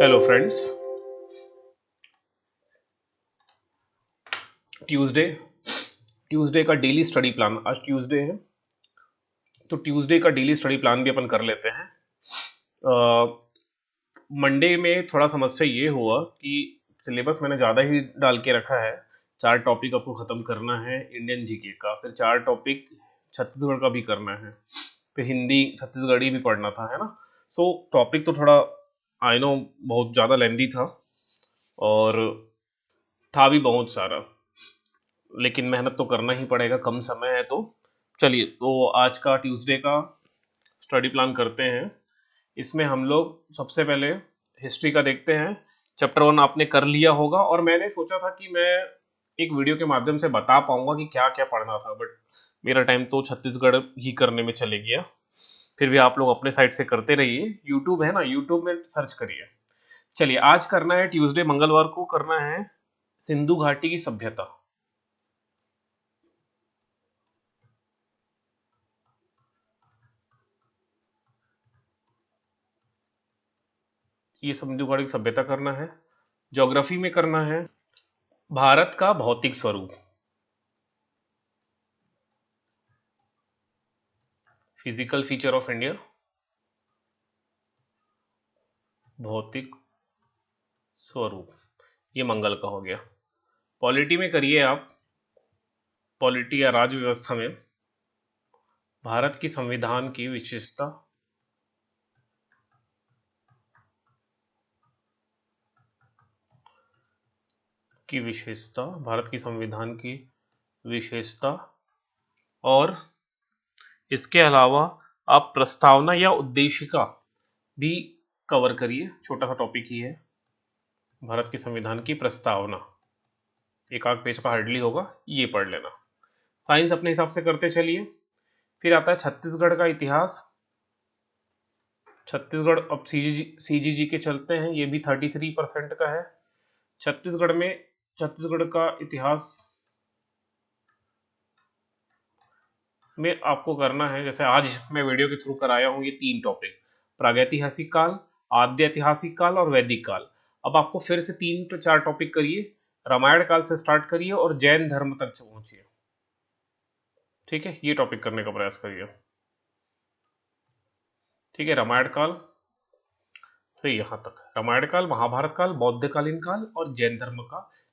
Hello friends. Tuesday Tuesday का daily study plan, आज Tuesday है तो ट्यूसडे का डेली स्टडी प्लान भी अपन कर लेते हैं। मंडे में थोड़ा समस्या ये हुआ कि सिलेबस मैंने ज़्यादा ही डाल के रखा है। 4 टॉपिक आपको ख़त्म करना है इंडियन जीके का, फिर 4 टॉपिक छत्तीसगढ़ का भी करना है, फिर हिंदी छत्तीसगढ़ी भी पढ़ना था, है ना। सो टॉपिक तो थोड़ा आई नो बहुत ज़्यादा लेंदी था और था भी बहुत सारा, लेकिन मेहनत तो करना ही पड़ेगा, कम समय है तो। चलिए, तो आज का ट्यूसडे का स्टडी प्लान करते हैं। इसमें हम लोग सबसे पहले हिस्ट्री का देखते हैं। चैप्टर 1 आपने कर लिया होगा और मैंने सोचा था कि मैं एक वीडियो के माध्यम से बता पाऊंगा कि क्या क्या पढ़ना था, बट मेरा टाइम तो छत्तीसगढ़ ही करने में चले गया। फिर भी आप लोग अपने साइड से करते रहिए, यूट्यूब है ना, यूट्यूब में सर्च करिए। चलिए, आज करना है, ट्यूसडे मंगलवार को करना है सिंधु घाटी की सभ्यता। ये सिंधु घाटी की सभ्यता करना है। ज्योग्राफी में करना है भारत का भौतिक स्वरूप, फिजिकल फीचर ऑफ इंडिया, भौतिक स्वरूप, ये मंगल का हो गया। पॉलिटी में करिए आप, पॉलिटी या राज्य व्यवस्था में भारत की संविधान की विशेषता, भारत की संविधान की विशेषता, और इसके अलावा आप प्रस्तावना या उद्देशिका भी कवर करिए, छोटा सा टॉपिक ही है। भारत की संविधान की प्रस्तावना एक आध पेज का हार्डली होगा, ये पढ़ लेना। साइंस अपने हिसाब से करते चलिए। फिर आता है छत्तीसगढ़ का इतिहास। छत्तीसगढ़, अब सीजीजी के चलते हैं, ये भी 33% का है। छत्तीसगढ़ का इतिहास में आपको करना है, जैसे आज मैं वीडियो के थ्रू कराया हूँ, ये 3 टॉपिक, प्रागैतिहासिक काल, आद्य ऐतिहासिक काल और वैदिक काल। अब आपको फिर से 3 to 4 टॉपिक करिए, रामायण काल से स्टार्ट करिए और जैन धर्म तक पहुंचिए। ठीक है, ये टॉपिक करने का प्रयास करिए। ठीक है, रामायण काल से यहाँ तक, रामायण काल, महाभारत काल, बौद्धकालीन काल और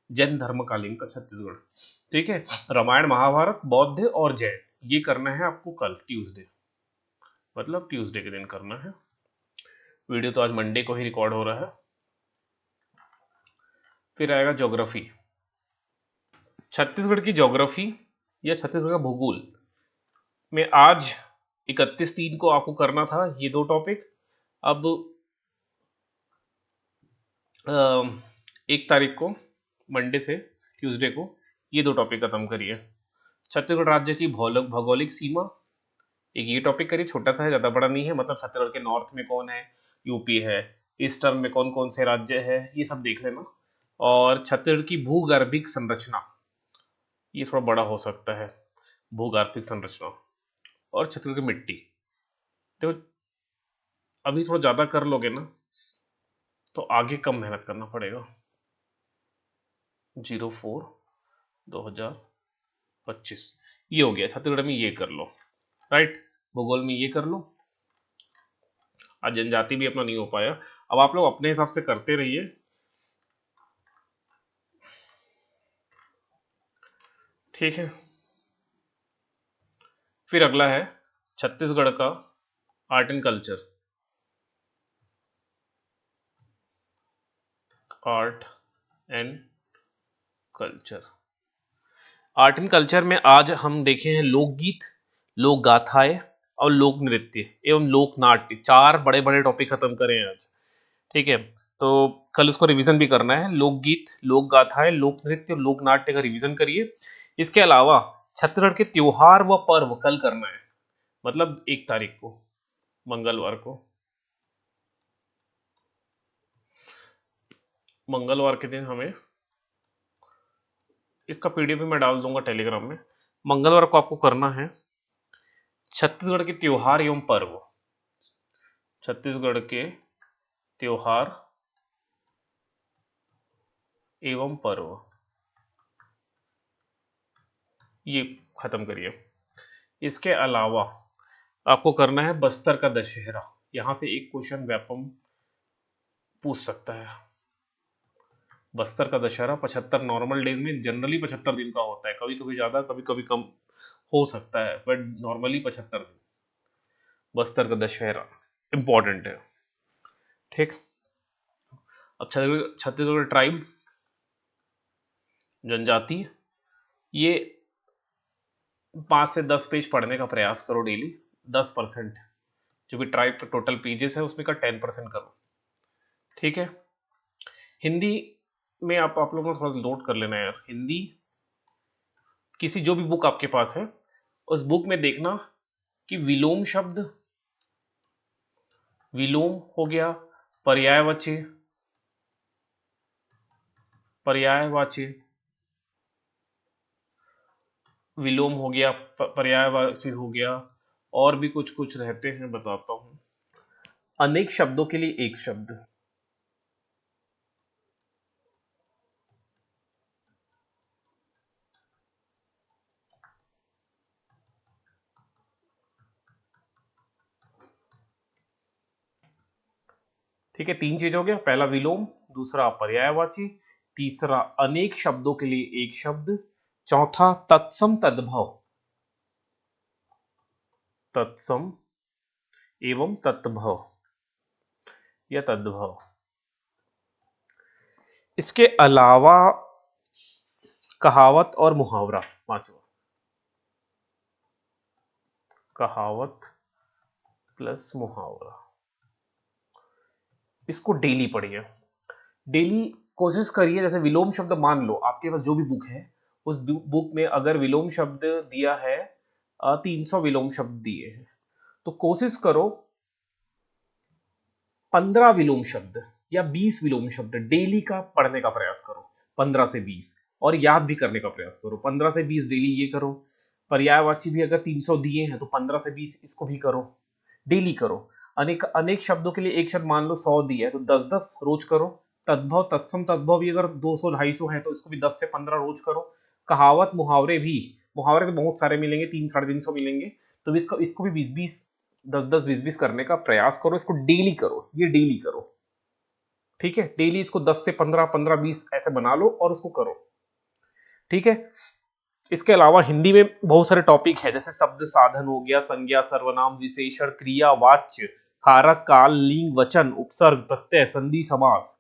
जैन धर्मकालीन का छत्तीसगढ़। ठीक है, रामायण, महाभारत, बौद्ध और जैन, ये करना है आपको कल ट्यूसडे, मतलब ट्यूसडे के दिन करना है। वीडियो तो आज मंडे को ही रिकॉर्ड हो रहा है। फिर आएगा ज्योग्राफी, छत्तीसगढ़ की ज्योग्राफी या छत्तीसगढ़ का भूगोल में आज 31/3 को आपको करना था ये 2 टॉपिक। अब 1 तारीख को, मंडे से ट्यूसडे को, ये 2 टॉपिक खत्म करिए। छत्तीसगढ़ राज्य की भौगोलिक सीमा, एक ये टॉपिक करिए, छोटा सा है, ज़्यादा बड़ा नहीं है, मतलब छत्तीसगढ़ के नॉर्थ में कौन है, यूपी है, ईस्टर्न में कौन कौन से राज्य है, ये सब देख लेना। और छत्तीसगढ़ की भूगर्भिक संरचना, ये थोड़ा बड़ा हो सकता है, भूगर्भिक संरचना। और छत्तीसगढ़ की मिट्टी, तो अभी थोड़ा ज़्यादा कर लोगे ना तो आगे कम मेहनत करना पड़ेगा। 04/2025 ये हो गया, छत्तीसगढ़ में ये कर लो, राइट, भूगोल में ये कर लो। आज जनजाति भी अपना नहीं हो पाया, अब आप लोग अपने हिसाब से करते रहिए। ठीक है, फिर अगला है छत्तीसगढ़ का art and culture, art and culture. Art and culture में आज हम देखे हैं लोकगीत, लोक गाथाएं और लोक नृत्य एवं लोक नाट्य, 4 बड़े बड़े टॉपिक खत्म करें आज। ठीक है, तो कल उसको रिवीजन भी करना है, लोकगीत, लोक गाथाएं, लोक नृत्य और लोक नाट्य का रिवीजन करिए। इसके अलावा छत्तीसगढ़ के त्योहार व पर्व कल करना है, मतलब 1 तारीख को, मंगलवार को, मंगलवार के दिन हमें, इसका पीडीएफ भी मैं डाल दूंगा टेलीग्राम में। मंगलवार को आपको करना है छत्तीसगढ़ के त्योहार एवं पर्व, छत्तीसगढ़ के त्योहार एवं पर्व, ये खत्म करिए। इसके अलावा आपको करना है बस्तर का दशहरा। यहां से एक क्वेश्चन व्यापम पूछ सकता है। बस्तर का दशहरा 75 नॉर्मल डेज में, जनरली 75 दिन का होता है, कभी कभी ज्यादा कभी कभी कम हो सकता है, बट नॉर्मली 75 दिन। बस्तर का दशहरा इंपॉर्टेंट है। ठीक। अब छत्तीसगढ़ ट्राइब, जनजाति, ये 5 से 10 पेज पढ़ने का प्रयास करो डेली। 10%, जो भी ट्राइब का टोटल पेजेस है उसमें का 10% करो। ठीक है। हिंदी में आप लोगों को थोड़ा नोट कर लेना यार। हिंदी किसी जो भी बुक आपके पास है उस बुक में देखना कि विलोम शब्द, विलोम हो गया, पर्यायवाची, पर्यायवाची विलोम हो गया, पर्यायवाची हो गया, और भी कुछ कुछ रहते हैं, बताता हूं। अनेक शब्दों के लिए एक शब्द, ठीक है। 3 चीज हो गया, पहला विलोम, दूसरा पर्यायवाची, तीसरा अनेक शब्दों के लिए एक शब्द, चौथा तत्सम तद्भव, तत्सम एवं तत्भव या तद्भव। इसके अलावा कहावत और मुहावरा, पांचवा, कहावत प्लस मुहावरा, इसको डेली पढ़िए। डेली कोशिश करिए, जैसे विलोम शब्द, मान लो आपके पास जो भी बुक है उस बुक में अगर विलोम शब्द दिया है 300 विलोम शब्द दिए हैं, तो कोशिश करो 15 विलोम शब्द या 20 विलोम शब्द डेली का पढ़ने का प्रयास करो। 15 से 20, और याद भी करने का प्रयास करो। 15 से 20 डेली ये करो। पर्यायवाची भी अगर 300 दिए हैं तो 15 से 20 इसको भी करो, डेली करो। अनेक अनेक शब्दों के लिए एक शब्द मान लो 100 दिया है तो 10-10 रोज करो। तद्भव तत्सम तद्भव भी अगर 200-250 है तो इसको भी 10 से 15 रोज करो। कहावत मुहावरे भी, मुहावरे तो बहुत सारे मिलेंगे, 300-350 मिलेंगे, तो इसको इसको भी 20-20, 10-10, 20-20 करने का प्रयास करो। इसको डेली करो, ये डेली करो। ठीक है, डेली इसको 10 से 15, 15-20 ऐसे बना लो और उसको करो। ठीक है। इसके अलावा हिंदी में बहुत सारे टॉपिक है, जैसे शब्द साधन हो गया, संज्ञा, सर्वनाम, विशेषण, क्रिया, वाच्य, कारक, काल, लिंग, वचन, उपसर्ग, प्रत्यय, संधि, समास।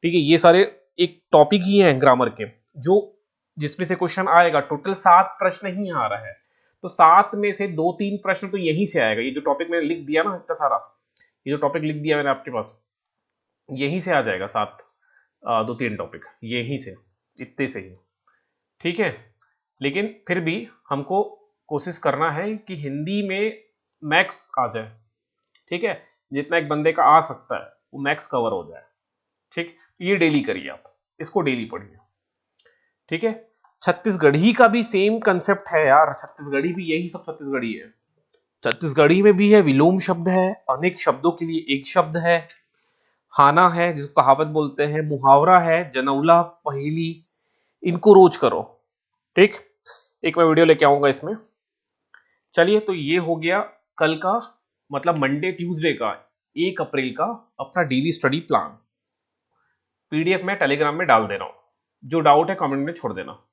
ठीक है, ये सारे एक टॉपिक ही हैं ग्रामर के, जो जिसमें से क्वेश्चन आएगा। टोटल 7 प्रश्न ही आ रहा है, तो 7 में से 2-3 प्रश्न तो यहीं से आएगा। ये जो टॉपिक मैंने लिख दिया ना इतना सारा, ये जो टॉपिक लिख दिया मैंने आपके पास, यहीं से आ जाएगा 7, 2-3 टॉपिक यहीं से, इतने से ही। ठीक है। लेकिन फिर भी हमको कोशिश करना है कि हिंदी में मैक्स आ जाए। ठीक है, जितना एक बंदे का आ सकता है वो मैक्स कवर हो जाए। ठीक, ये डेली करिए आप, इसको डेली पढ़िए। ठीक है। छत्तीसगढ़ी का भी सेम कंसेप्ट है यार, छत्तीसगढ़ी भी यही सब छत्तीसगढ़ी है। छत्तीसगढ़ी में भी है, विलोम शब्द है, अनेक शब्दों के लिए एक शब्द है, हाना है जिसको कहावत बोलते हैं, मुहावरा है, जनौला, पहेली, इनको रोज करो। ठीक, एक मैं वीडियो लेके आऊंगा इसमें। चलिए, तो ये हो गया कल का, मतलब मंडे ट्यूसडे का, 1 अप्रैल का अपना डेली स्टडी प्लान। पीडीएफ में टेलीग्राम में डाल दे रहा हूं, जो डाउट है कमेंट में छोड़ देना।